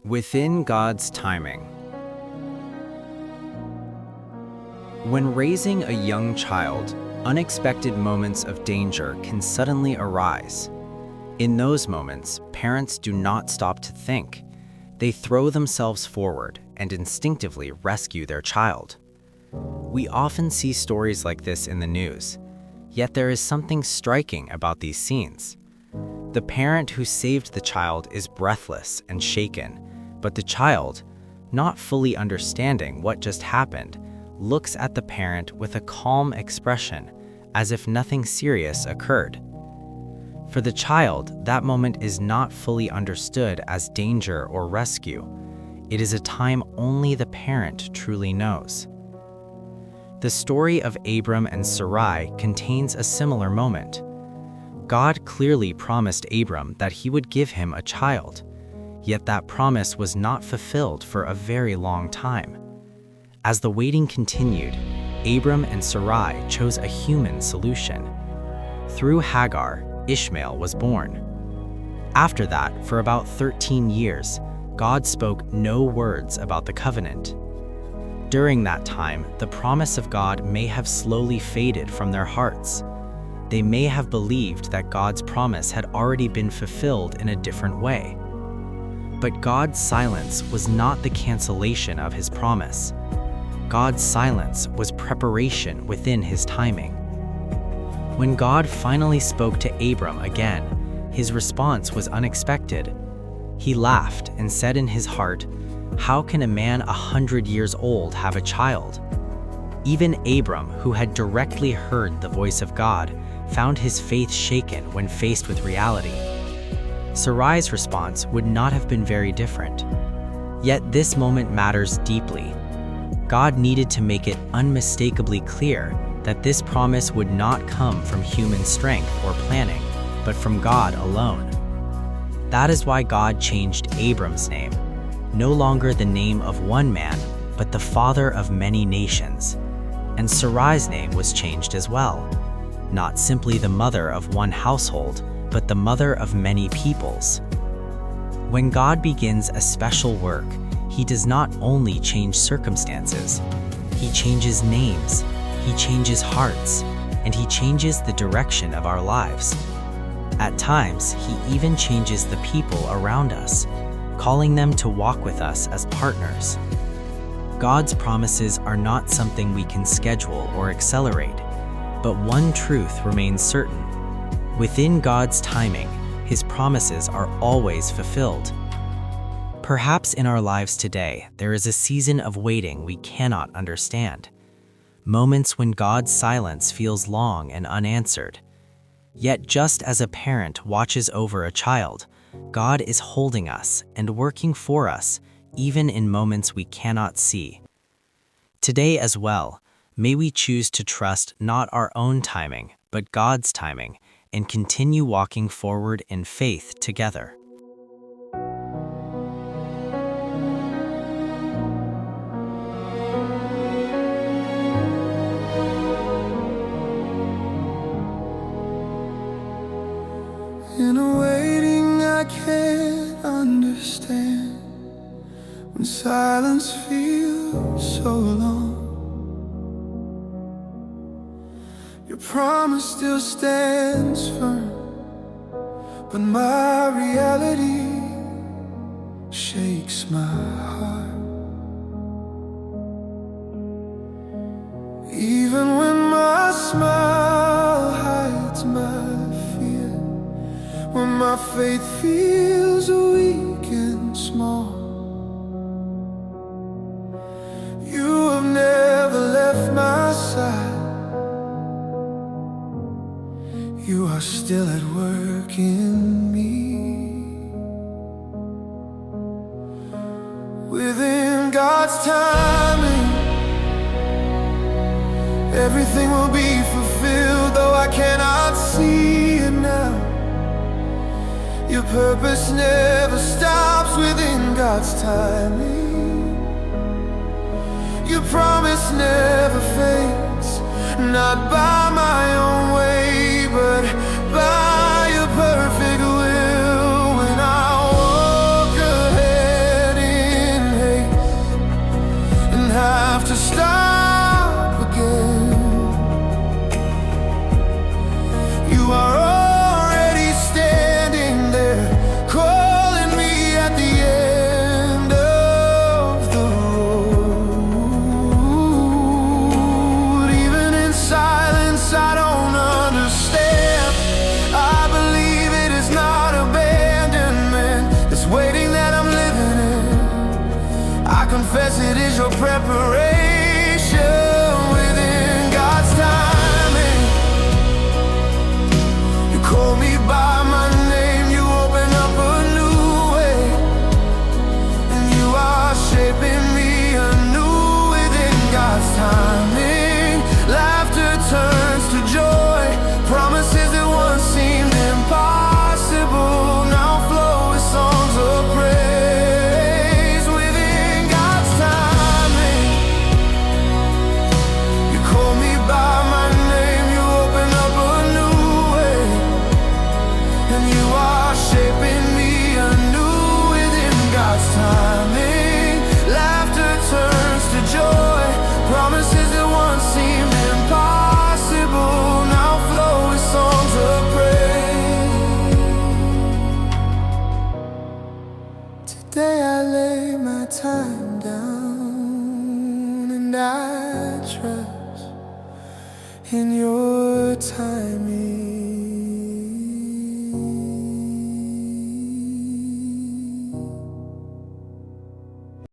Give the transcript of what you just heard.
Within God's timing. When raising a young child, unexpected moments of danger can suddenly arise. In those moments, parents do not stop to think. They throw themselves forward and instinctively rescue their child. We often see stories like this in the news, yet there is something striking about these scenes. The parent who saved the child is breathless and shaken, but the child, not fully understanding what just happened, looks at the parent with a calm expression, as if nothing serious occurred. For the child, that moment is not fully understood as danger or rescue. It is a time only the parent truly knows. The story of Abram and Sarai contains a similar moment. God clearly promised Abram that he would give him a child, yet that promise was not fulfilled for a very long time. As the waiting continued, Abram and Sarai chose a human solution. Through Hagar, Ishmael was born. After that, for about 13 years, God spoke no words about the covenant. During that time, the promise of God may have slowly faded from their hearts. They may have believed that God's promise had already been fulfilled in a different way. But God's silence was not the cancellation of his promise. God's silence was preparation within his timing. When God finally spoke to Abram again, his response was unexpected. He laughed and said in his heart, "How can a man 100 years old have a child?" Even Abram, who had directly heard the voice of God, found his faith shaken when faced with reality. Sarai's response would not have been very different. Yet this moment matters deeply. God needed to make it unmistakably clear that this promise would not come from human strength or planning, but from God alone. That is why God changed Abram's name, no longer the name of one man, but the father of many nations. And Sarai's name was changed as well, not simply the mother of one household, but the mother of many peoples. When God begins a special work, he does not only change circumstances, he changes names, he changes hearts, and he changes the direction of our lives. At times, he even changes the people around us, calling them to walk with us as partners. God's promises are not something we can schedule or accelerate, but one truth remains certain. Within God's timing, his promises are always fulfilled. Perhaps in our lives today, there is a season of waiting we cannot understand. Moments when God's silence feels long and unanswered. Yet just as a parent watches over a child, God is holding us and working for us, even in moments we cannot see. Today as well, may we choose to trust not our own timing, but God's timing, and continue walking forward in faith together. In a waiting I can't understand, when silence feels so long, your promise still stands firm, but my reality shakes my heart. Even when my smile hides my fear, when my faith feels weak and small, you have never left my side. You are still at work in me. Within God's timing, everything will be fulfilled, though I cannot see it now. Your purpose never stops within God's timing. Your promise never fades, not by my own way, but by your perfect will. When I walk ahead timing. Laughter turns to joy. Promises that once seemed impossible now flow with songs of praise. Today I lay my time down and I trust in your timing.